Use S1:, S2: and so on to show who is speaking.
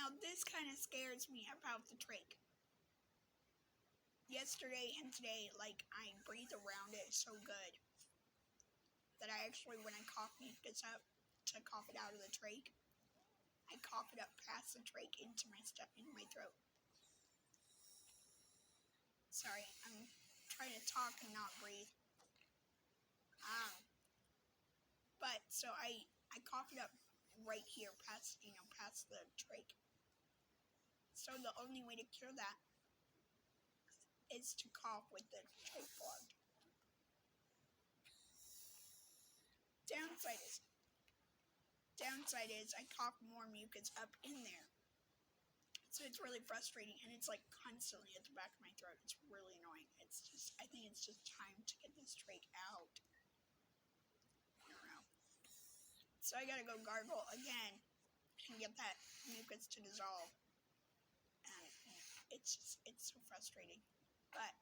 S1: Now, this kind of scares me about the trach. Yesterday and today, like, I breathe around it so good that I actually, when I cough mucus up to cough it out of the trach, I cough it up past the trach into my throat. Sorry, I'm trying to talk and not breathe. But so I cough it up right here past the trach. So the only way to cure that is to cough with the trach plugged. Downside is I cough more mucus up in there. So it's really frustrating, and it's like constantly at the back of my throat. It's really annoying. I think it's just time to get this trach out. I don't know. So I gotta go gargle again and get that mucus to dissolve. And it's so frustrating. But